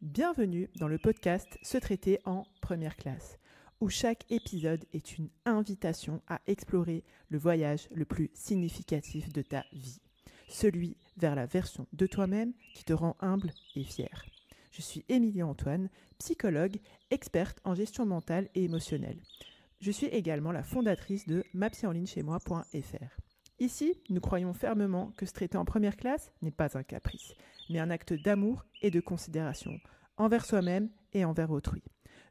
Bienvenue dans le podcast Se traiter en première classe, où chaque épisode est une invitation à explorer le voyage le plus significatif de ta vie, celui vers la version de toi-même qui te rend humble et fier. Je suis Émilie Antoine, psychologue, experte en gestion mentale et émotionnelle. Je suis également la fondatrice de mapsyenlignechaismoi.fr. Ici, nous croyons fermement que se traiter en première classe n'est pas un caprice, mais un acte d'amour et de considération envers soi-même et envers autrui.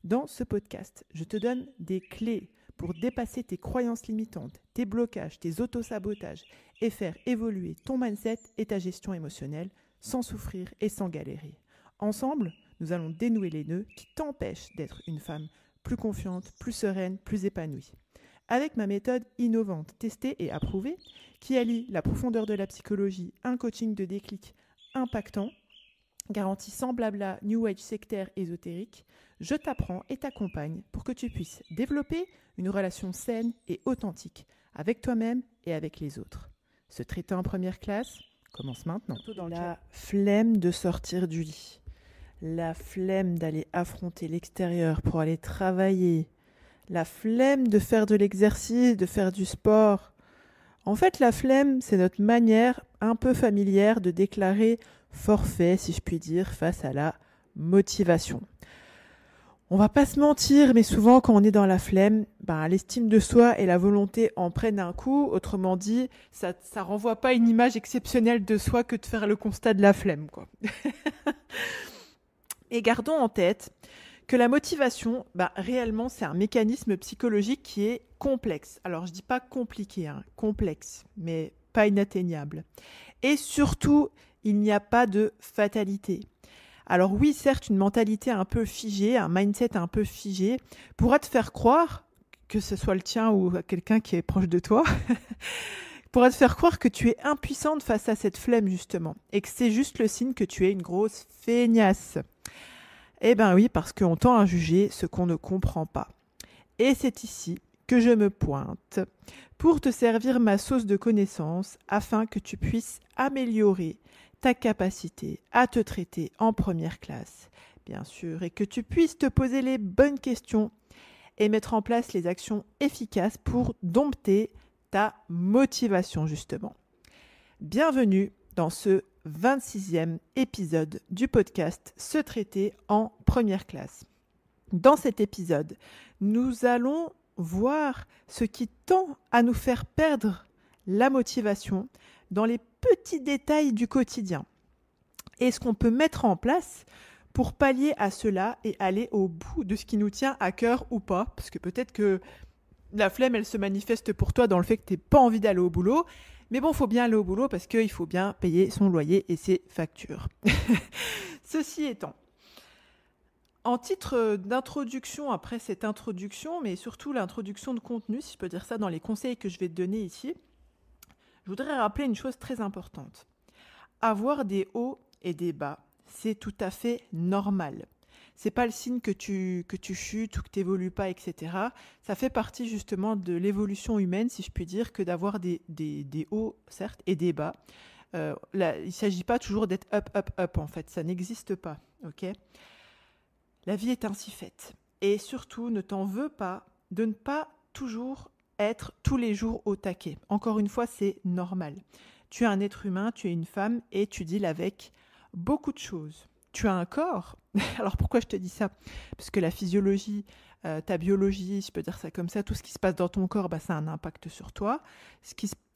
Dans ce podcast, je te donne des clés pour dépasser tes croyances limitantes, tes blocages, tes autosabotages et faire évoluer ton mindset et ta gestion émotionnelle sans souffrir et sans galérer. Ensemble, nous allons dénouer les nœuds qui t'empêchent d'être une femme plus confiante, plus sereine, plus épanouie. Avec ma méthode innovante, testée et approuvée, qui allie la profondeur de la psychologie, un coaching de déclic impactant, garantie sans blabla, new age sectaire ésotérique, je t'apprends et t'accompagne pour que tu puisses développer une relation saine et authentique avec toi-même et avec les autres. Se traiter en première classe commence maintenant. La flemme de sortir du lit, la flemme d'aller affronter l'extérieur pour aller travailler, la flemme de faire de l'exercice, de faire du sport. En fait, la flemme, c'est notre manière un peu familière de déclarer forfait, si je puis dire, face à la motivation. On va pas se mentir, mais souvent quand on est dans la flemme, l'estime de soi et la volonté en prennent un coup. Autrement dit, ça renvoie pas une image exceptionnelle de soi que de faire le constat de la flemme, quoi. Et gardons en tête que la motivation, réellement, c'est un mécanisme psychologique qui est complexe. Alors, je dis pas compliqué, complexe, mais pas inatteignable. Et surtout, il n'y a pas de fatalité. Alors oui, certes, une mentalité un peu figée, un mindset un peu figé, pourra te faire croire, que ce soit le tien ou quelqu'un qui est proche de toi, pourra te faire croire que tu es impuissante face à cette flemme, justement, et que c'est juste le signe que tu es une grosse feignasse. Eh bien oui, parce qu'on tend à juger ce qu'on ne comprend pas. Et c'est ici que je me pointe pour te servir ma sauce de connaissances afin que tu puisses améliorer ta capacité à te traiter en première classe, bien sûr, et que tu puisses te poser les bonnes questions et mettre en place les actions efficaces pour dompter ta motivation, justement. Bienvenue dans ce 26e épisode du podcast Se traiter en première classe. Dans cet épisode, nous allons voir ce qui tend à nous faire perdre la motivation dans les petits détails du quotidien et ce qu'on peut mettre en place pour pallier à cela et aller au bout de ce qui nous tient à cœur ou pas, parce que peut-être que la flemme, elle se manifeste pour toi dans le fait que tu n'as pas envie d'aller au boulot. Mais bon, il faut bien aller au boulot parce qu'il faut bien payer son loyer et ses factures. Ceci étant, en titre d'introduction, après cette introduction, mais surtout l'introduction de contenu, si je peux dire ça, dans les conseils que je vais te donner ici, je voudrais rappeler une chose très importante. Avoir des hauts et des bas, c'est tout à fait normal. C'est pas le signe que tu chutes ou que tu n'évolues pas, etc. Ça fait partie justement de l'évolution humaine, si je puis dire, que d'avoir des hauts, certes, et des bas. Il ne s'agit pas toujours d'être up, up, up, en fait. Ça n'existe pas, ok ? La vie est ainsi faite. Et surtout, ne t'en veux pas de ne pas toujours être tous les jours au taquet. Encore une fois, c'est normal. Tu es un être humain, tu es une femme et tu deals avec beaucoup de choses. Tu as un corps. Alors pourquoi je te dis ça ? Parce que la physiologie, ta biologie, je peux dire ça comme ça, tout ce qui se passe dans ton corps, ça a un impact sur toi.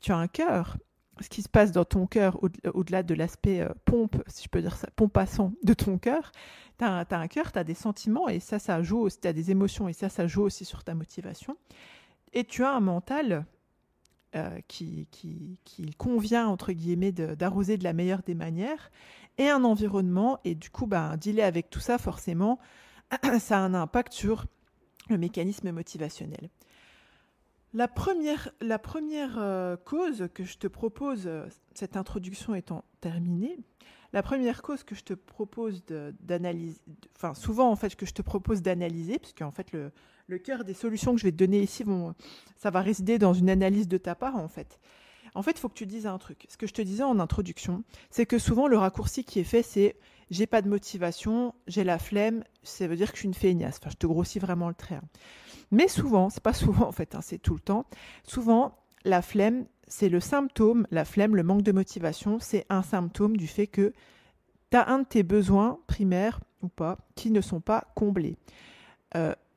Tu as un cœur. Ce qui se passe dans ton cœur, au-delà de l'aspect pompe, si je peux dire ça, pompe à sang de ton cœur, tu as un cœur, tu as des sentiments et ça joue aussi, tu as des émotions et ça joue aussi sur ta motivation. Et tu as un mental qui convient, entre guillemets, d'arroser de la meilleure des manières, et un environnement, et du coup, dealer avec tout ça, forcément, ça a un impact sur le mécanisme motivationnel. La première cause que je te propose, cette introduction étant terminée, la première cause que je te propose d'analyser, souvent en fait que je te propose d'analyser, parce qu'en fait le cœur des solutions que je vais te donner ici, ça va résider dans une analyse de ta part en fait. En fait, il faut que tu dises un truc. Ce que je te disais en introduction, c'est que souvent le raccourci qui est fait, c'est j'ai pas de motivation, j'ai la flemme, ça veut dire que je suis une feignasse. Enfin, je te grossis vraiment le trait. Mais souvent, c'est pas souvent en fait, c'est tout le temps. Souvent, la flemme, c'est le symptôme, la flemme, le manque de motivation, c'est un symptôme du fait que tu as un de tes besoins primaires ou pas qui ne sont pas comblés.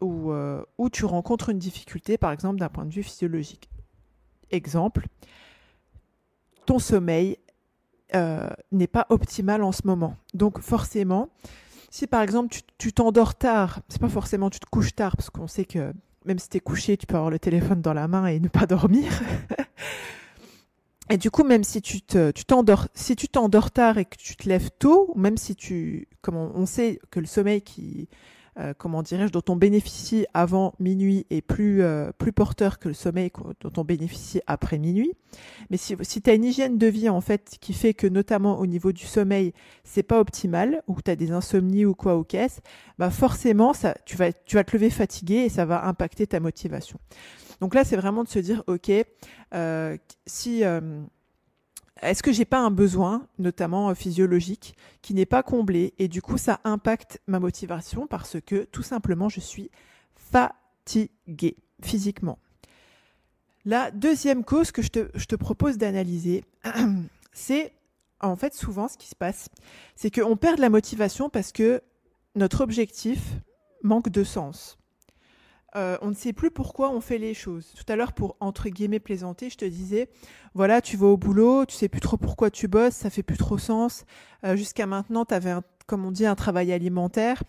Ou tu rencontres une difficulté, par exemple, d'un point de vue physiologique. Exemple, ton sommeil n'est pas optimal en ce moment. Donc forcément, si par exemple tu t'endors tard, c'est pas forcément tu te couches tard, parce qu'on sait que même si tu es couché, tu peux avoir le téléphone dans la main et ne pas dormir. Et du coup, même si tu t'endors tard et que tu te lèves tôt, même si comme on sait que le sommeil dont on bénéficie avant minuit est plus porteur que le sommeil dont on bénéficie après minuit. Mais si tu as une hygiène de vie en fait qui fait que notamment au niveau du sommeil, c'est pas optimal, ou tu as des insomnies ou quoi ou qu'est-ce, bah forcément tu vas te lever fatigué et ça va impacter ta motivation. Donc là, c'est vraiment de se dire, ok, est-ce que j'ai pas un besoin, notamment physiologique, qui n'est pas comblé, et du coup, ça impacte ma motivation parce que tout simplement, je suis fatiguée physiquement. La deuxième cause que je te propose d'analyser, c'est en fait souvent ce qui se passe, c'est qu'on perd de la motivation parce que notre objectif manque de sens. On ne sait plus pourquoi on fait les choses. Tout à l'heure, pour entre guillemets plaisanter, je te disais, voilà, tu vas au boulot, tu sais plus trop pourquoi tu bosses, ça fait plus trop sens. Jusqu'à maintenant, tu avais, comme on dit, un travail alimentaire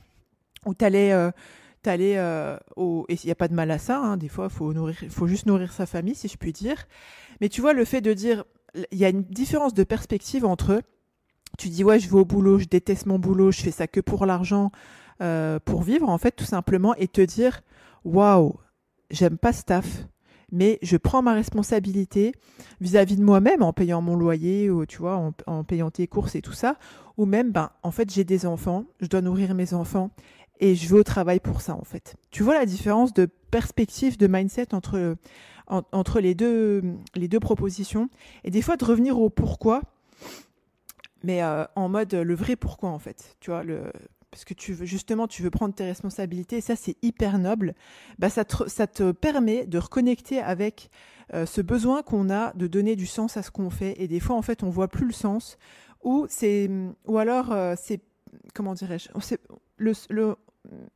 où tu allais et il n'y a pas de mal à ça, hein, des fois, il faut juste nourrir sa famille, si je puis dire. Mais tu vois, le fait de dire, il y a une différence de perspective entre, tu dis, ouais, je vais au boulot, je déteste mon boulot, je fais ça que pour l'argent, pour vivre, en fait, tout simplement, et te dire, waouh, j'aime pas ce taf, mais je prends ma responsabilité vis-à-vis de moi-même en payant mon loyer, ou tu vois, en payant tes courses et tout ça, ou même, en fait, j'ai des enfants, je dois nourrir mes enfants et je vais au travail pour ça, en fait. Tu vois la différence de perspective, de mindset entre les deux propositions, et des fois de revenir au pourquoi, mais en mode le vrai pourquoi, en fait. Tu vois, parce que tu veux prendre tes responsabilités, et ça c'est hyper noble, ça te permet de reconnecter avec ce besoin qu'on a de donner du sens à ce qu'on fait, et des fois en fait on voit plus le sens, ou alors c'est, comment dirais-je,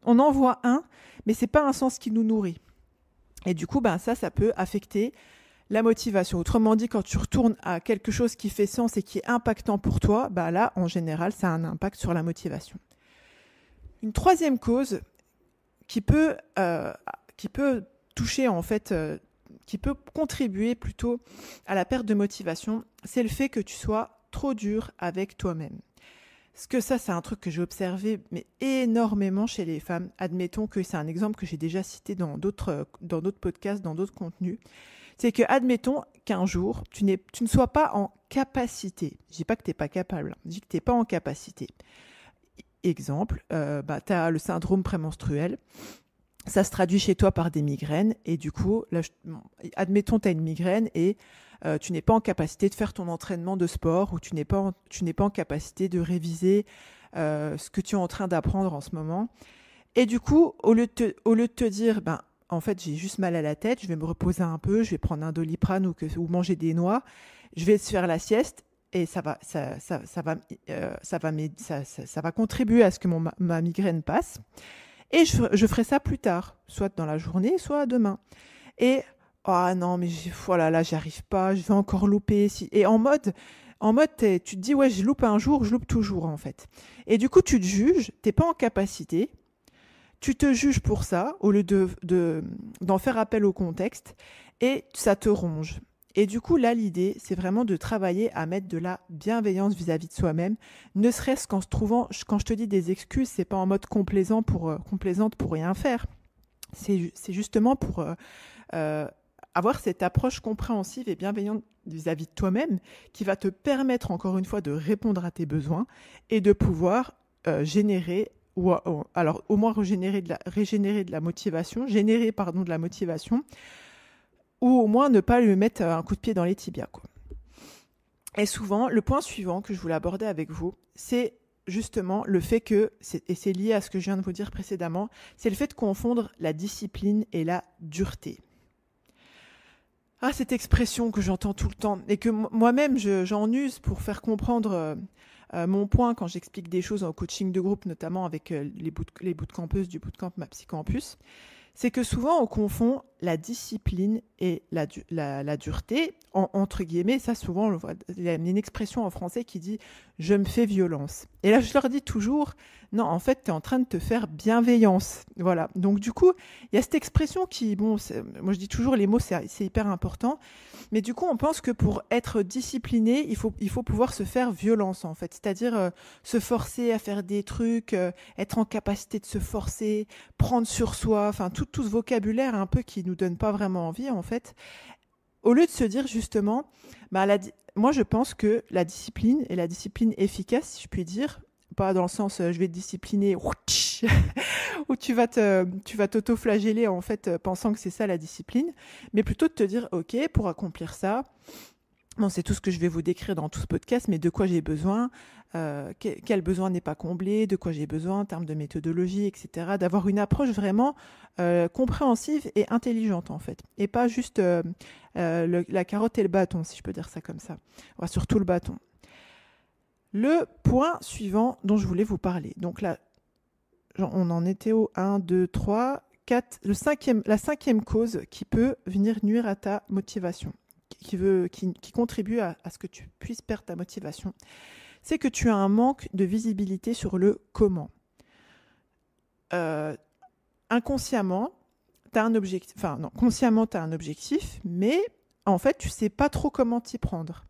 on en voit un, mais c'est pas un sens qui nous nourrit, et du coup ça peut affecter la motivation. Autrement dit, quand tu retournes à quelque chose qui fait sens et qui est impactant pour toi, là en général ça a un impact sur la motivation. Une troisième cause qui peut toucher en fait, qui peut contribuer plutôt à la perte de motivation, c'est le fait que tu sois trop dur avec toi-même. Parce que ça, c'est un truc que j'ai observé mais énormément chez les femmes. Admettons que c'est un exemple que j'ai déjà cité dans d'autres podcasts, dans d'autres contenus. C'est que, admettons qu'un jour, tu ne sois pas en capacité. Je ne dis pas que tu n'es pas capable, je dis que tu n'es pas en capacité. Exemple, tu as le syndrome prémenstruel, ça se traduit chez toi par des migraines, et du coup, là, admettons tu as une migraine et tu n'es pas en capacité de faire ton entraînement de sport, ou tu n'es pas en capacité de réviser ce que tu es en train d'apprendre en ce moment. Et du coup, au lieu de te dire, en fait, j'ai juste mal à la tête, je vais me reposer un peu, je vais prendre un Doliprane ou manger des noix, je vais se faire la sieste, et ça va contribuer à ce que ma migraine passe. Et je ferai ça plus tard, soit dans la journée, soit demain. Et non, mais oh là là, j'y arrive pas, je vais encore louper. Et en mode, tu te dis, ouais, je loupe un jour, je loupe toujours en fait. Et du coup, tu te juges, t'es pas en capacité. Tu te juges pour ça, au lieu d'en faire appel au contexte, et ça te ronge. Et du coup, là, l'idée, c'est vraiment de travailler à mettre de la bienveillance vis-à-vis de soi-même, ne serait-ce qu'en se trouvant, quand je te dis des excuses, c'est pas en mode complaisante pour rien faire. C'est justement pour avoir cette approche compréhensive et bienveillante vis-à-vis de toi-même, qui va te permettre, encore une fois, de répondre à tes besoins et de pouvoir générer, alors au moins régénérer de la motivation, ou au moins ne pas lui mettre un coup de pied dans les tibias, quoi. Et souvent, le point suivant que je voulais aborder avec vous, c'est justement le fait que, et c'est lié à ce que je viens de vous dire précédemment, c'est le fait de confondre la discipline et la dureté. Ah, cette expression que j'entends tout le temps et que moi-même j'en use pour faire comprendre mon point quand j'explique des choses en coaching de groupe, notamment avec les bootcampeuses du bootcamp Ma Psy Campus, c'est que souvent on confond la discipline et la dureté, entre guillemets. Ça, souvent, il y a une expression en français qui dit « je me fais violence ». Et là, je leur dis toujours « non, en fait, tu es en train de te faire bienveillance ». Voilà. Donc, du coup, il y a cette expression qui, bon, moi je dis toujours les mots, c'est hyper important. Mais du coup, on pense que pour être discipliné, il faut pouvoir se faire violence, en fait. C'est-à-dire se forcer à faire des trucs, être en capacité de se forcer, prendre sur soi, enfin, tout ce vocabulaire un peu qui nous donne pas vraiment envie, en fait. Au lieu de se dire, justement, moi, je pense que la discipline, et la discipline efficace, si je puis dire, pas dans le sens je vais te discipliner où tu vas t'auto-flageller en fait pensant que c'est ça la discipline, mais plutôt de te dire ok, pour accomplir ça, bon, c'est tout ce que je vais vous décrire dans tout ce podcast, mais de quoi j'ai besoin, quel besoin n'est pas comblé, de quoi j'ai besoin en termes de méthodologie, etc. D'avoir une approche vraiment compréhensive et intelligente en fait, et pas juste la carotte et le bâton, si je peux dire ça comme ça, ouais, surtout le bâton. Le point suivant dont je voulais vous parler. Donc là, on en était au 1, 2, 3, 4. La cinquième cause qui peut venir nuire à ta motivation, qui contribue à ce que tu puisses perdre ta motivation, c'est que tu as un manque de visibilité sur le comment. Inconsciemment, tu as un objectif. Enfin, non, consciemment, tu as un objectif, mais en fait, tu ne sais pas trop comment t'y prendre.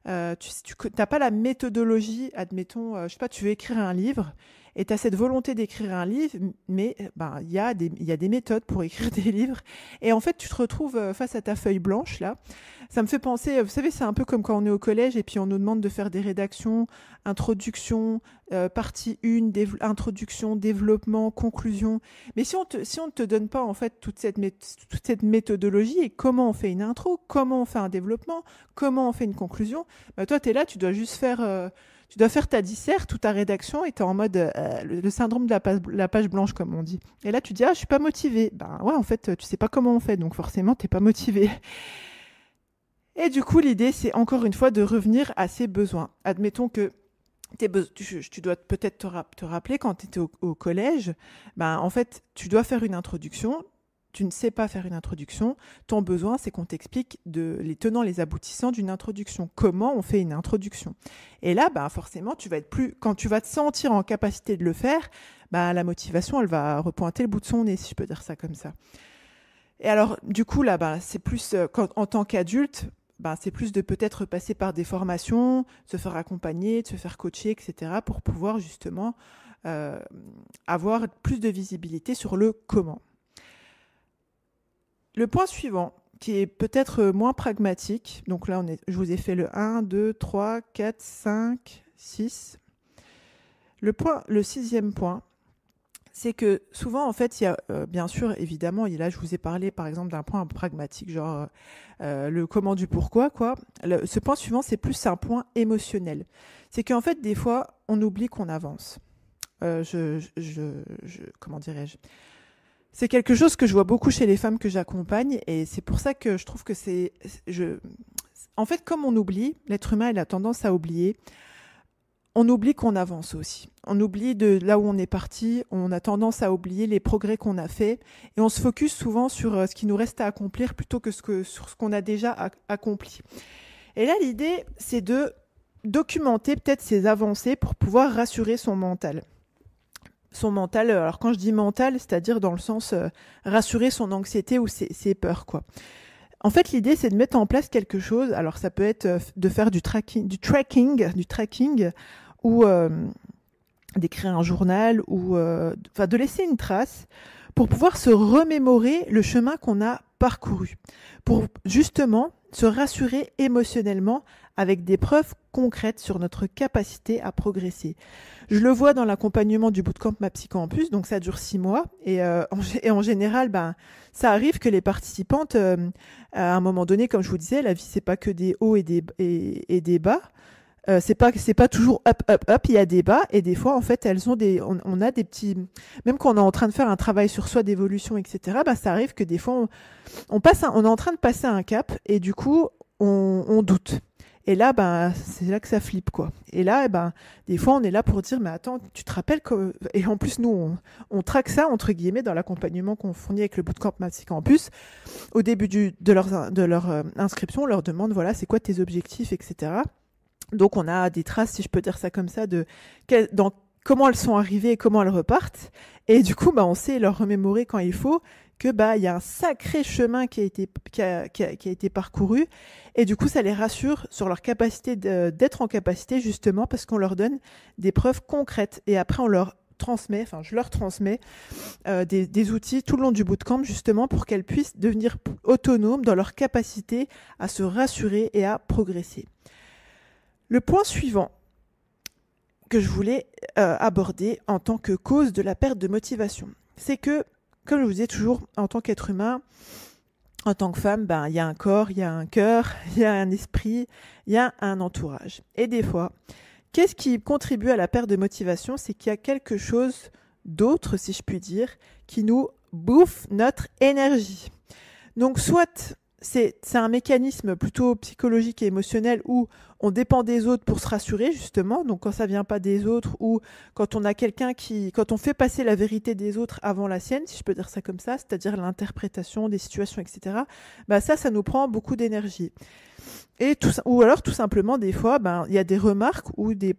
Tu n'as pas la méthodologie, admettons, je sais pas, tu veux écrire un livre et tu as cette volonté d'écrire un livre, mais il y a des méthodes pour écrire des livres. Et en fait, tu te retrouves face à ta feuille blanche, là. Ça me fait penser, vous savez, c'est un peu comme quand on est au collège et puis on nous demande de faire des rédactions, introduction, partie 1, introduction, développement, conclusion. Mais si on ne te donne pas, en fait, toute cette méthodologie et comment on fait une intro, comment on fait un développement, comment on fait une conclusion, toi, tu es là, tu dois juste faire... tu dois faire ta disserte ou ta rédaction et tu es en mode le syndrome de la page blanche, comme on dit. Et là, tu dis, je suis pas motivée. Ben ouais, en fait, tu sais pas comment on fait, donc forcément, t'es pas motivé. Et du coup, l'idée, c'est encore une fois de revenir à ses besoins. Admettons que tu dois peut-être te rappeler quand tu étais au collège, en fait, tu dois faire une introduction. Tu ne sais pas faire une introduction, ton besoin, c'est qu'on t'explique les tenants, les aboutissants d'une introduction. Comment on fait une introduction? Et là, forcément, quand tu vas te sentir en capacité de le faire, la motivation, elle va repointer le bout de son nez, si je peux dire ça comme ça. Et alors, du coup, là, c'est plus, en tant qu'adulte, c'est plus de peut-être passer par des formations, de se faire accompagner, de se faire coacher, etc., pour pouvoir justement avoir plus de visibilité sur le comment. Le point suivant, qui est peut-être moins pragmatique, donc là, je vous ai fait le 1, 2, 3, 4, 5, 6. Le sixième point, c'est que souvent, en fait, il y a, bien sûr, évidemment, et là, je vous ai parlé, par exemple, d'un point pragmatique, genre le comment du pourquoi, quoi. Ce point suivant, c'est plus un point émotionnel. C'est qu'en fait, des fois, on oublie qu'on avance. Comment dirais-je ? C'est quelque chose que je vois beaucoup chez les femmes que j'accompagne et c'est pour ça que je trouve que en fait, comme on oublie, l'être humain il a tendance à oublier, on oublie qu'on avance aussi. On oublie de là où on est parti, on a tendance à oublier les progrès qu'on a faits et on se focus souvent sur ce qui nous reste à accomplir plutôt que sur ce qu'on a déjà accompli. Et là, l'idée, c'est de documenter peut-être ces avancées pour pouvoir rassurer son mental. Son mental, alors quand je dis mental, c'est-à-dire dans le sens rassurer son anxiété ou ses peurs, quoi. En fait, l'idée, c'est de mettre en place quelque chose. Alors, ça peut être de faire du tracking ou d'écrire un journal ou de laisser une trace pour pouvoir se remémorer le chemin qu'on a parcouru, pour justement se rassurer émotionnellement avec des preuves concrètes sur notre capacité à progresser. Je le vois dans l'accompagnement du bootcamp Ma Psy Campus, donc ça dure 6 mois, et en général, ça arrive que les participantes, à un moment donné, comme je vous disais, la vie c'est pas que des hauts et des bas. C'est pas toujours up, up, up. Il y a des bas et des fois, en fait, on a des petits, même quand on est en train de faire un travail sur soi d'évolution, etc. Bah, ça arrive que des fois, on est en train de passer un cap et du coup, on doute. Et là, ben, c'est là que ça flippe, quoi. Et là, ben, des fois, on est là pour dire, mais attends, tu te rappelles que... Et en plus, nous, on traque ça, entre guillemets, dans l'accompagnement qu'on fournit avec le Bootcamp Maxi Campus. Au début de leur inscription, on leur demande, voilà, c'est quoi tes objectifs, etc. Donc, on a des traces, si je peux dire ça comme ça, dans comment elles sont arrivées et comment elles repartent. Et du coup, bah, on sait leur remémorer quand il faut que bah il y a un sacré chemin qui a été parcouru. Et du coup, ça les rassure sur leur capacité d'être en capacité, justement, parce qu'on leur donne des preuves concrètes. Et après, je leur transmets des outils tout le long du bootcamp, justement, pour qu'elles puissent devenir autonomes dans leur capacité à se rassurer et à progresser. Le point suivant que je voulais aborder en tant que cause de la perte de motivation, c'est que, comme je vous disais toujours, en tant qu'être humain, en tant que femme, ben, il y a un corps, il y a un cœur, il y a un esprit, il y a un entourage. Et des fois, qu'est-ce qui contribue à la perte de motivation? C'est qu'il y a quelque chose d'autre, si je puis dire, qui nous bouffe notre énergie. Donc, soit c'est un mécanisme plutôt psychologique et émotionnel où on dépend des autres pour se rassurer, justement. Donc, quand ça vient pas des autres ou quand on a quand on fait passer la vérité des autres avant la sienne, si je peux dire ça comme ça, c'est-à-dire l'interprétation des situations, etc. Bah ça nous prend beaucoup d'énergie. Ou alors, tout simplement, des fois, il y a des remarques ou des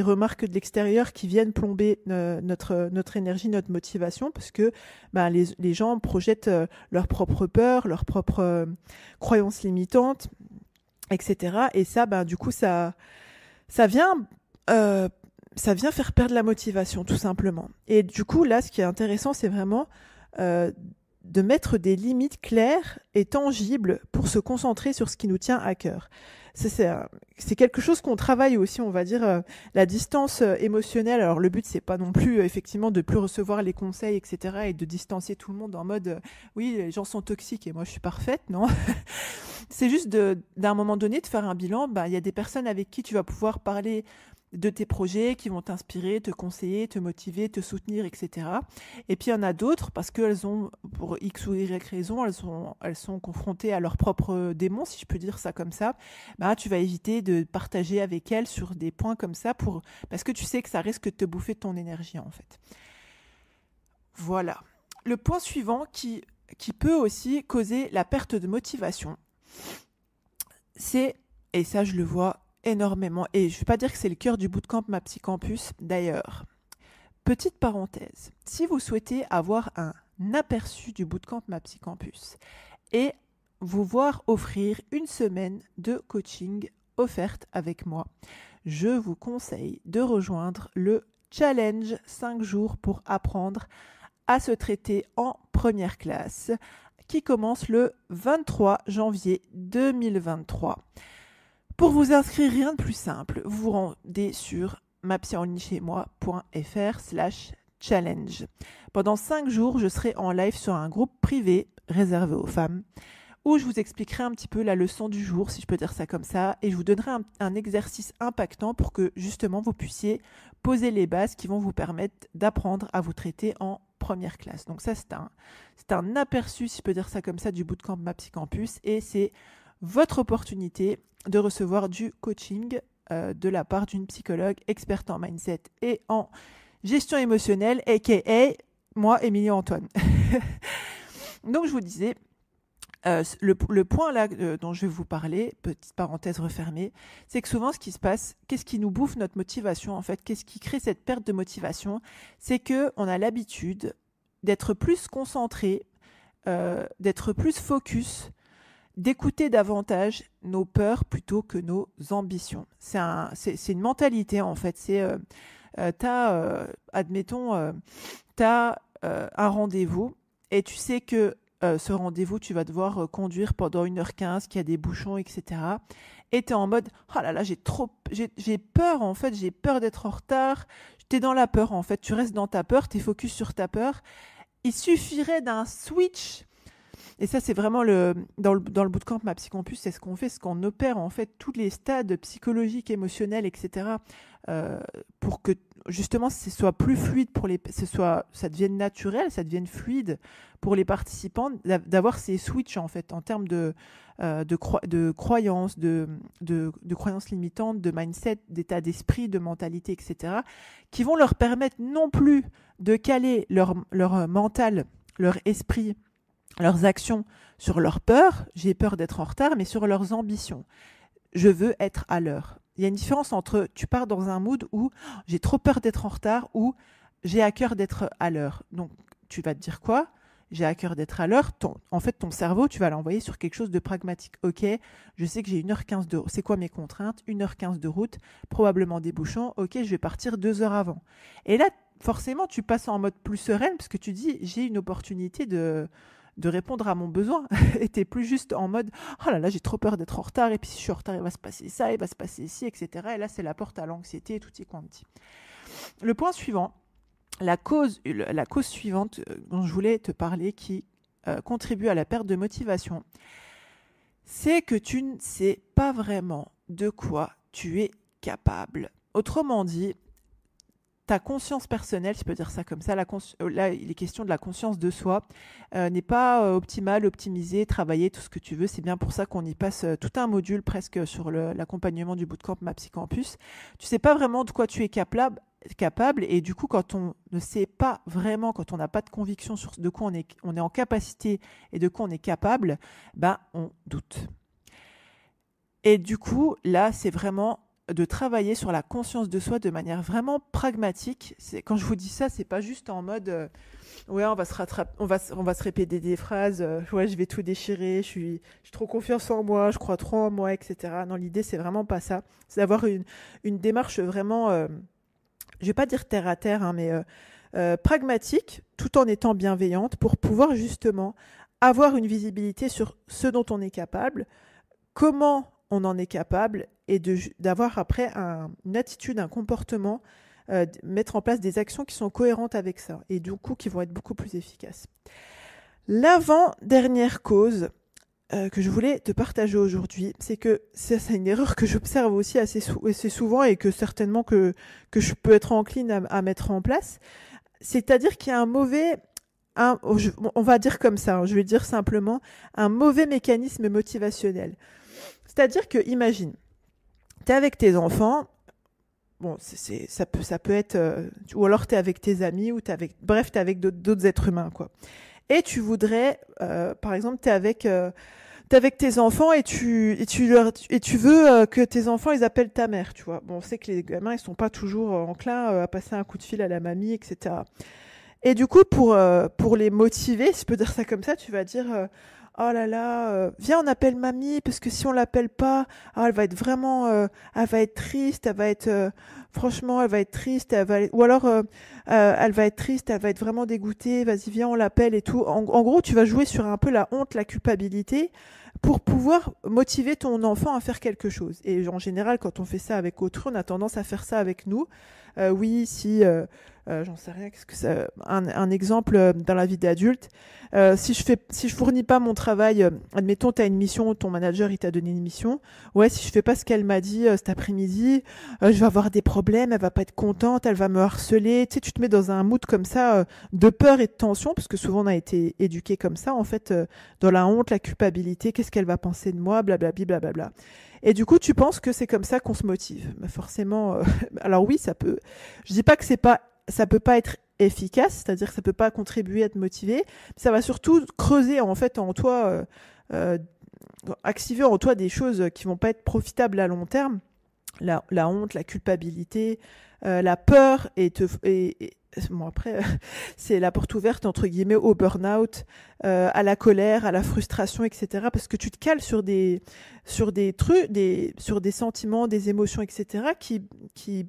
remarques de l'extérieur qui viennent plomber notre énergie, notre motivation, parce que les gens projettent leurs propres peurs, leurs propres croyances limitantes, etc. Et ça, du coup, ça vient faire perdre la motivation, tout simplement. Et du coup, là, ce qui est intéressant, c'est vraiment de mettre des limites claires et tangibles pour se concentrer sur ce qui nous tient à cœur. C'est quelque chose qu'on travaille aussi, on va dire, la distance émotionnelle. Alors le but, c'est pas non plus effectivement de plus recevoir les conseils, etc. et de distancier tout le monde en mode oui, les gens sont toxiques et moi je suis parfaite, non. C'est juste d'un moment donné de faire un bilan. Il y a des personnes avec qui tu vas pouvoir parler de tes projets qui vont t'inspirer, te conseiller, te motiver, te soutenir, etc. Et puis il y en a d'autres parce qu'elles ont, pour X ou Y raison, elles sont confrontées à leurs propres démons, si je peux dire ça comme ça. Tu vas éviter de partager avec elles sur des points comme ça parce que tu sais que ça risque de te bouffer ton énergie, en fait. Voilà. Le point suivant qui peut aussi causer la perte de motivation, c'est, et ça je le vois énormément, et je ne vais pas dire que c'est le cœur du Bootcamp Maxi Campus d'ailleurs. Petite parenthèse, si vous souhaitez avoir un aperçu du Bootcamp Maxi Campus et vous voir offrir une semaine de coaching offerte avec moi, je vous conseille de rejoindre le challenge 5 jours pour apprendre à se traiter en première classe qui commence le 23 janvier 2023. Pour vous inscrire, rien de plus simple, vous vous rendez sur mapsyannichez-moi.fr/challenge. Pendant 5 jours, je serai en live sur un groupe privé réservé aux femmes où je vous expliquerai un petit peu la leçon du jour, si je peux dire ça comme ça, et je vous donnerai un exercice impactant pour que justement vous puissiez poser les bases qui vont vous permettre d'apprendre à vous traiter en première classe. Donc ça, c'est un aperçu, si je peux dire ça comme ça, du Bootcamp Maxi Campus, et c'est votre opportunité de recevoir du coaching de la part d'une psychologue experte en mindset et en gestion émotionnelle, a.k.a. moi, Émilie Antoine. Donc, je vous disais, le point là dont je vais vous parler, petite parenthèse refermée, c'est que souvent, ce qui se passe, qu'est-ce qui nous bouffe notre motivation, en fait, qu'est-ce qui crée cette perte de motivation, c'est qu'on a l'habitude d'être plus concentré, d'être plus focus, d'écouter davantage nos peurs plutôt que nos ambitions. C'est une mentalité, en fait. Admettons, tu as un rendez-vous et tu sais que ce rendez-vous, tu vas devoir conduire pendant 1h15, qu'il y a des bouchons, etc. Et tu es en mode, oh là là, j'ai peur, en fait, j'ai peur d'être en retard. Tu es dans la peur, en fait. Tu restes dans ta peur, tu es focus sur ta peur. Il suffirait d'un switch Et ça, c'est vraiment dans le bootcamp Ma Psycampus, c'est ce qu'on fait, ce qu'on opère en fait tous les stades psychologiques, émotionnels, etc. Pour que justement ce soit plus fluide ça devienne naturel, ça devienne fluide pour les participants d'avoir ces switches en fait en termes de croyances, de croyances limitantes, de mindset, d'état d'esprit, de mentalité, etc. qui vont leur permettre non plus de caler leur mental, leur esprit, leurs actions sur leur peur, j'ai peur d'être en retard, mais sur leurs ambitions. Je veux être à l'heure. Il y a une différence entre tu pars dans un mood où j'ai trop peur d'être en retard ou j'ai à cœur d'être à l'heure. Donc tu vas te dire quoi ? J'ai à cœur d'être à l'heure. En fait, ton cerveau, tu vas l'envoyer sur quelque chose de pragmatique. Ok, je sais que j'ai 1h15 de route. C'est quoi mes contraintes ? 1h15 de route, probablement des bouchons. Ok, je vais partir 2 heures avant. Et là, forcément, tu passes en mode plus sereine parce que tu dis j'ai une opportunité de répondre à mon besoin. Et t'es plus juste en mode oh là là, j'ai trop peur d'être en retard, et puis si je suis en retard, il va se passer ça, il va se passer ci, etc. Et là, c'est la porte à l'anxiété et tutti quanti. Le point suivant, la cause suivante dont je voulais te parler qui contribue à la perte de motivation, c'est que tu ne sais pas vraiment de quoi tu es capable. Autrement dit, ta conscience personnelle, je peux dire ça comme ça, là il est question de la conscience de soi, n'est pas optimale, optimisée, travaillée, tout ce que tu veux. C'est bien pour ça qu'on y passe tout un module presque sur l'accompagnement du bootcamp Ma Psycampus. Tu ne sais pas vraiment de quoi tu es capable, et du coup quand on ne sait pas vraiment, quand on n'a pas de conviction sur de quoi on est en capacité et de quoi on est capable, ben on doute. Et du coup là c'est vraiment de travailler sur la conscience de soi de manière vraiment pragmatique. Quand je vous dis ça, c'est pas juste en mode ouais, on va se répéter des phrases, ouais, je vais tout déchirer, j'ai trop confiance en moi, je crois trop en moi, etc. Non, l'idée c'est vraiment pas ça. C'est d'avoir une démarche vraiment, je vais pas dire terre à terre, hein, mais pragmatique, tout en étant bienveillante, pour pouvoir justement avoir une visibilité sur ce dont on est capable, comment on en est capable, et d'avoir après une attitude, un comportement, mettre en place des actions qui sont cohérentes avec ça, et du coup qui vont être beaucoup plus efficaces. L'avant-dernière cause que je voulais te partager aujourd'hui, c'est que c'est une erreur que j'observe aussi assez souvent, et que certainement que je peux être encline à mettre en place, c'est-à-dire qu'il y a on va dire comme ça, hein, je vais dire simplement, un mauvais mécanisme motivationnel. C'est-à-dire que, imagine, tu es avec tes enfants, bon, ça peut être, ou alors tu es avec tes amis, ou tu es avec d'autres êtres humains, quoi. Et tu voudrais, par exemple, tu es avec tes enfants, et tu veux que tes enfants, ils appellent ta mère, tu vois. Bon, on sait que les gamins, ils sont pas toujours enclins à passer un coup de fil à la mamie, etc. Et du coup, pour les motiver, si je peux dire ça comme ça, tu vas dire oh là là, viens, on appelle mamie, parce que si on l'appelle pas, elle va être vraiment, elle va être triste, franchement, elle va être triste, ou alors elle va être triste, elle va être vraiment dégoûtée, vas-y, viens, on l'appelle et tout. En gros, tu vas jouer sur un peu la honte, la culpabilité, pour pouvoir motiver ton enfant à faire quelque chose. Et en général, quand on fait ça avec autrui, on a tendance à faire ça avec nous. Oui, si... j'en sais rien, qu'est-ce que ça... Un exemple dans la vie d'adulte. Si je fournis pas mon travail, admettons, tu as une mission, ton manager, il t'a donné une mission. Ouais, si je fais pas ce qu'elle m'a dit cet après-midi, je vais avoir des problèmes, elle va pas être contente, elle va me harceler. Tu sais, tu te mets dans un mood comme ça, de peur et de tension, parce que souvent on a été éduqués comme ça, en fait, dans la honte, la culpabilité, qu'est-ce qu'elle va penser de moi, blablabla, blablabla. Et du coup, tu penses que c'est comme ça qu'on se motive. Mais forcément, alors oui, ça peut. Je dis pas que ça peut pas être efficace, c'est-à-dire que ça peut pas contribuer à te motiver. Ça va surtout creuser en fait en toi, activer en toi des choses qui vont pas être profitables à long terme. La honte, la culpabilité, la peur, bon, après, c'est la porte ouverte entre guillemets au burn-out, à la colère, à la frustration, etc. Parce que tu te cales sur des trucs, sur des sentiments, des émotions, etc. qui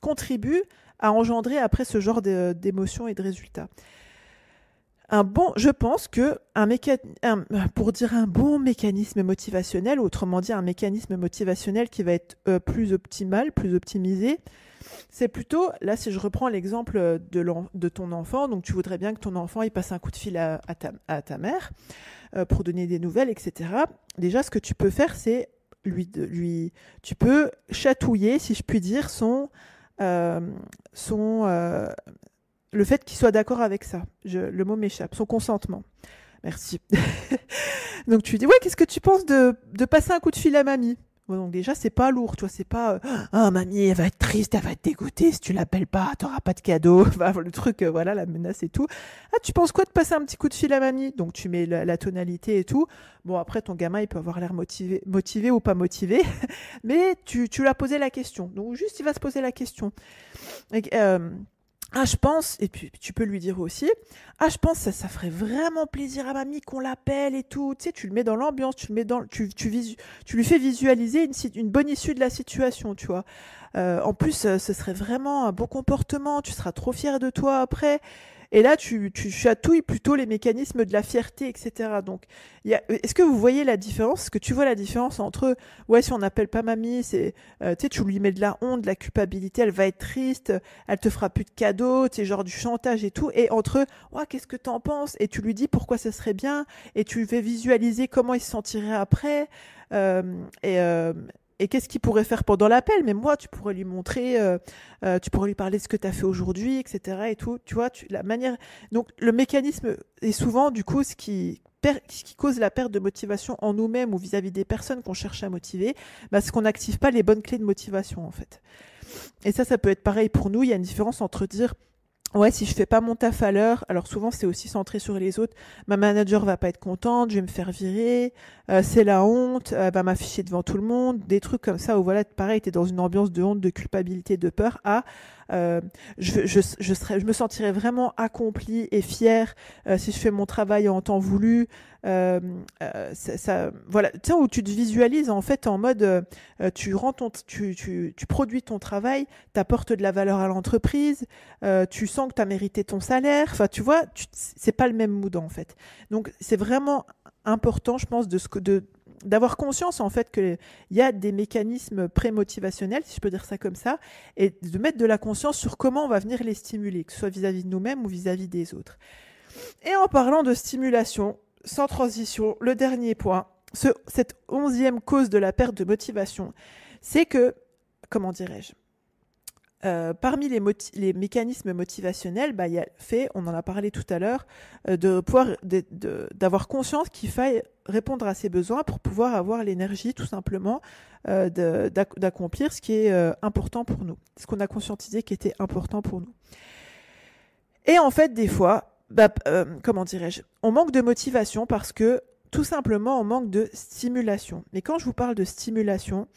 contribuent à engendrer après ce genre d'émotions et de résultats. Je pense que pour dire un bon mécanisme motivationnel, autrement dit un mécanisme motivationnel qui va être plus optimal, plus optimisé, c'est plutôt, là si je reprends l'exemple de ton enfant, donc tu voudrais bien que ton enfant il passe un coup de fil à ta mère pour donner des nouvelles, etc. Déjà ce que tu peux faire c'est tu peux chatouiller, si je puis dire, euh, son le fait qu'il soit d'accord avec ça. Le mot m'échappe, son consentement. Merci. Donc tu lui dis, ouais, qu'est-ce que tu penses de passer un coup de fil à mamie? Bon, donc déjà, c'est pas lourd, tu vois, c'est pas ah, mamie, elle va être triste, elle va être dégoûtée si tu l'appelles pas, t'auras pas de cadeau. Enfin, le truc, voilà, la menace et tout. Ah, tu penses quoi de passer un petit coup de fil à mamie? Donc tu mets la tonalité et tout. Bon, après, ton gamin, il peut avoir l'air motivé ou pas motivé, mais tu lui as posé la question. Donc juste, il va se poser la question. Et, ah, je pense, et puis tu peux lui dire aussi, ah, je pense ça ferait vraiment plaisir à mamie qu'on l'appelle et tout. Tu sais, tu le mets dans l'ambiance, tu le mets dans, tu lui fais visualiser une bonne issue de la situation, tu vois. En plus, ce serait vraiment un beau comportement, tu seras trop fier de toi après. Et là, tu chatouilles plutôt les mécanismes de la fierté, etc. Donc, est-ce que vous voyez la différence? Est-ce que tu vois la différence entre, ouais, si on n'appelle pas mamie, tu sais, tu lui mets de la honte, de la culpabilité, elle va être triste, elle te fera plus de cadeaux, tu sais, genre du chantage et tout, et entre, ouais, qu'est-ce que t'en penses? Et tu lui dis pourquoi ça serait bien, et tu lui fais visualiser comment il se sentirait après, euh, et, euh, et qu'est-ce qu'il pourrait faire pendant l'appel? Mais moi, tu pourrais lui montrer, tu pourrais lui parler de ce que tu as fait aujourd'hui, etc. Et tout. Tu vois, la manière. Donc, le mécanisme est souvent, du coup, ce qui cause la perte de motivation en nous-mêmes ou vis-à-vis des personnes qu'on cherche à motiver, bah, c'est qu'on n'active pas les bonnes clés de motivation, en fait. Et ça peut être pareil pour nous. Il y a une différence entre dire ouais, si je fais pas mon taf à l'heure, alors souvent c'est aussi centré sur les autres, ma manager va pas être contente, je vais me faire virer, c'est la honte, elle va m'afficher devant tout le monde, des trucs comme ça où voilà, pareil, t'es dans une ambiance de honte, de culpabilité, de peur, euh, je me sentirais vraiment accomplie et fière si je fais mon travail en temps voulu. Voilà, tu sais, où tu te visualises en fait en mode, tu produis ton travail, t'apportes de la valeur à l'entreprise, tu sens que tu as mérité ton salaire. Enfin, tu vois, c'est pas le même mood en fait. Donc, c'est vraiment important, je pense, d'avoir conscience en fait qu'il y a des mécanismes pré-motivationnels, si je peux dire ça comme ça, et de mettre de la conscience sur comment on va venir les stimuler, que ce soit vis-à-vis de nous-mêmes ou vis-à-vis des autres. Et en parlant de stimulation, sans transition, le dernier point, cette 11e cause de la perte de motivation, c'est que, comment dirais-je, parmi les mécanismes motivationnels, bah, il y a le fait, on en a parlé tout à l'heure, d'avoir conscience qu'il faille répondre à ses besoins pour pouvoir avoir l'énergie tout simplement d'accomplir ce qui est important pour nous, ce qu'on a conscientisé qui était important pour nous. Et en fait, des fois, comment dirais-je, on manque de motivation parce que tout simplement on manque de stimulation. Mais quand je vous parle de stimulation,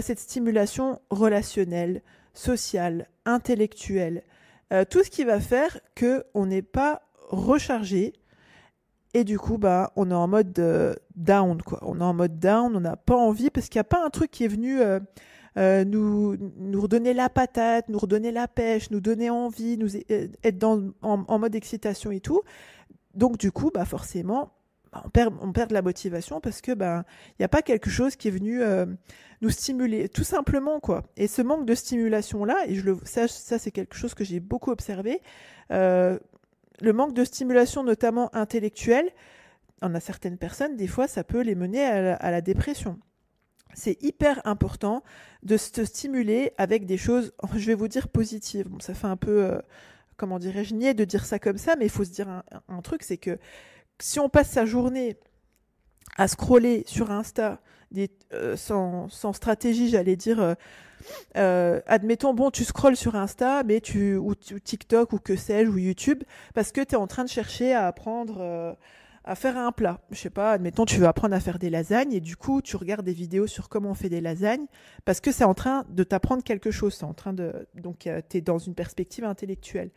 cette stimulation relationnelle, sociale, intellectuelle, tout ce qui va faire qu'on n'est pas rechargé et du coup on est en mode down, quoi. On est en mode down, on n'a pas envie parce qu'il n'y a pas un truc qui est venu nous redonner la patate, nous redonner la pêche, nous donner envie, être en mode excitation et tout. Donc du coup forcément on perd de la motivation parce que il n'y a pas quelque chose qui est venu nous stimuler, tout simplement, quoi. Et ce manque de stimulation là, et ça c'est quelque chose que j'ai beaucoup observé, le manque de stimulation notamment intellectuelle, on a certaines personnes, des fois ça peut les mener à la dépression. C'est hyper important de se stimuler avec des choses, je vais vous dire positives. Bon, ça fait un peu, comment dirais-je, niais de dire ça comme ça, mais il faut se dire un truc, c'est que si on passe sa journée à scroller sur Insta sans stratégie, j'allais dire, admettons, bon, tu scrolles sur Insta, mais ou TikTok ou que sais-je, ou YouTube, parce que tu es en train de chercher à apprendre à faire un plat. Je sais pas, admettons, tu veux apprendre à faire des lasagnes, et du coup, tu regardes des vidéos sur comment on fait des lasagnes, parce que c'est en train de t'apprendre quelque chose, donc tu es dans une perspective intellectuelle.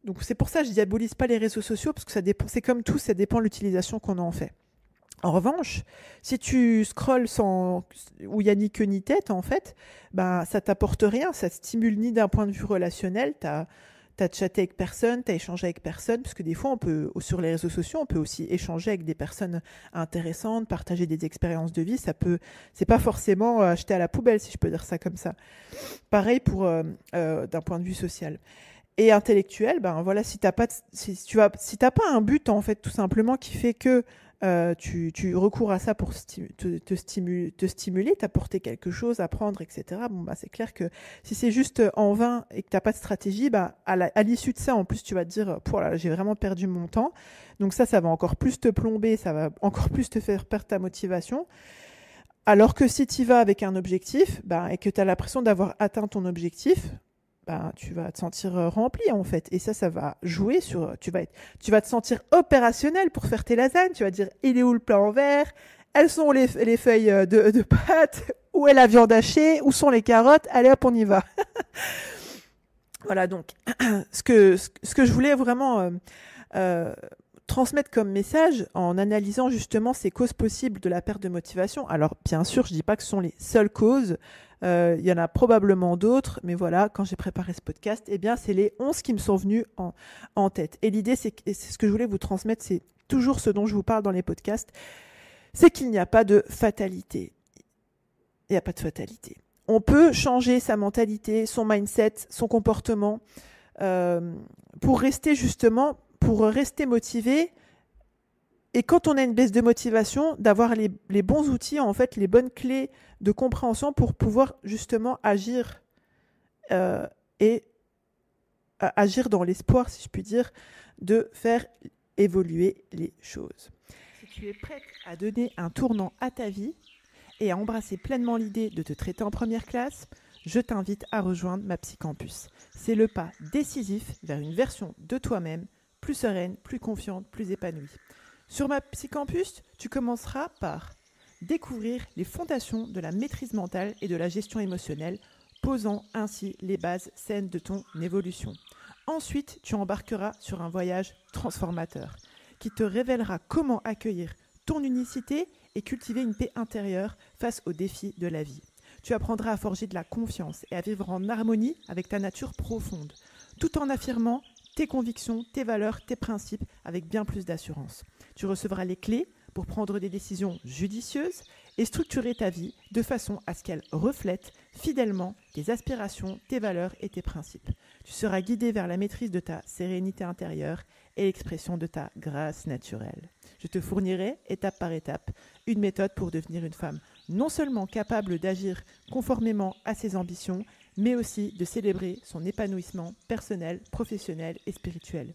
Donc c'est pour ça que je diabolise pas les réseaux sociaux, parce que ça dépend, c'est comme tout, ça dépend de l'utilisation qu'on en fait. En revanche, si tu scrolles où il n'y a ni queue ni tête, en fait, ça t'apporte rien, ça te stimule ni d'un point de vue relationnel, Tu as chatté avec personne, tu as échangé avec personne, parce que des fois, sur les réseaux sociaux, on peut aussi échanger avec des personnes intéressantes, partager des expériences de vie. C'est pas forcément jeter à la poubelle, si je peux dire ça comme ça. Pareil pour d'un point de vue social. Et intellectuel, ben voilà, si t'as pas, si t'as pas un but en fait, tout simplement, qui fait que tu recours à ça pour te stimuler, t'apporter quelque chose, apprendre, etc. Bon, bah, c'est clair que si c'est juste en vain et que t'as pas de stratégie, bah, à l'issue de ça, en plus, tu vas te dire, là, j'ai vraiment perdu mon temps. Donc ça va encore plus te plomber, ça va encore plus te faire perdre ta motivation. Alors que si tu vas avec un objectif, bah, et que tu as l'impression d'avoir atteint ton objectif, bah, tu vas te sentir rempli en fait. Et ça va jouer sur... Tu vas te sentir opérationnel pour faire tes lasagnes. Tu vas te dire, il est où le plat en verre? Elles sont les feuilles de pâtes? Où est la viande hachée? Où sont les carottes? Allez hop, on y va. Voilà, donc, ce que je voulais vraiment transmettre comme message en analysant justement ces causes possibles de la perte de motivation. Alors, bien sûr, je ne dis pas que ce sont les seules causes. Il y en a probablement d'autres, mais voilà, quand j'ai préparé ce podcast, eh bien, c'est les 11 qui me sont venus en tête. Et l'idée, c'est ce que je voulais vous transmettre, c'est toujours ce dont je vous parle dans les podcasts, c'est qu'il n'y a pas de fatalité. Il n'y a pas de fatalité. On peut changer sa mentalité, son mindset, son comportement pour rester motivé. Et quand on a une baisse de motivation, d'avoir les bons outils, en fait, les bonnes clés de compréhension pour pouvoir justement agir et agir dans l'espoir, si je puis dire, de faire évoluer les choses. Si tu es prête à donner un tournant à ta vie et à embrasser pleinement l'idée de te traiter en première classe, je t'invite à rejoindre ma Psycampus. C'est le pas décisif vers une version de toi-même plus sereine, plus confiante, plus épanouie. Sur ma Psycampus, tu commenceras par découvrir les fondations de la maîtrise mentale et de la gestion émotionnelle, posant ainsi les bases saines de ton évolution. Ensuite, tu embarqueras sur un voyage transformateur qui te révélera comment accueillir ton unicité et cultiver une paix intérieure face aux défis de la vie. Tu apprendras à forger de la confiance et à vivre en harmonie avec ta nature profonde, tout en affirmant tes convictions, tes valeurs, tes principes avec bien plus d'assurance. Tu recevras les clés pour prendre des décisions judicieuses et structurer ta vie de façon à ce qu'elle reflète fidèlement tes aspirations, tes valeurs et tes principes. Tu seras guidé vers la maîtrise de ta sérénité intérieure et l'expression de ta grâce naturelle. Je te fournirai, étape par étape, une méthode pour devenir une femme non seulement capable d'agir conformément à ses ambitions, mais aussi de célébrer son épanouissement personnel, professionnel et spirituel.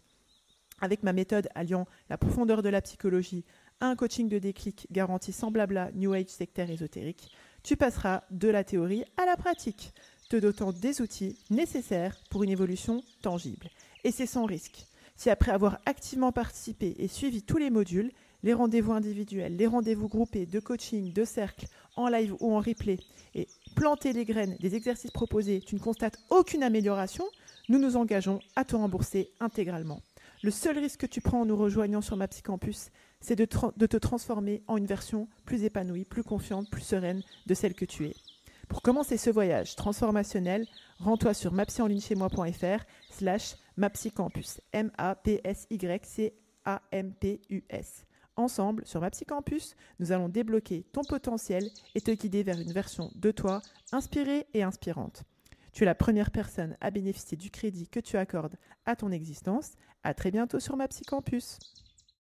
Avec ma méthode alliant la profondeur de la psychologie à un coaching de déclic garanti sans blabla, New Age, sectaire, ésotérique, tu passeras de la théorie à la pratique, te dotant des outils nécessaires pour une évolution tangible. Et c'est sans risque. Si après avoir activement participé et suivi tous les modules, les rendez-vous individuels, les rendez-vous groupés de coaching, de cercle, en live ou en replay, et planter les graines des exercices proposés, tu ne constates aucune amélioration, nous nous engageons à te rembourser intégralement. Le seul risque que tu prends en nous rejoignant sur ma Psycampus, c'est de te transformer en une version plus épanouie, plus confiante, plus sereine de celle que tu es. Pour commencer ce voyage transformationnel, rends-toi sur mapsyonlinechez-moi.fr/mapsycampus, MAPSYCAMPUS. Ensemble, sur ma Psycampus, nous allons débloquer ton potentiel et te guider vers une version de toi inspirée et inspirante. Tu es la première personne à bénéficier du crédit que tu accordes à ton existence. À très bientôt sur ma Psycampus.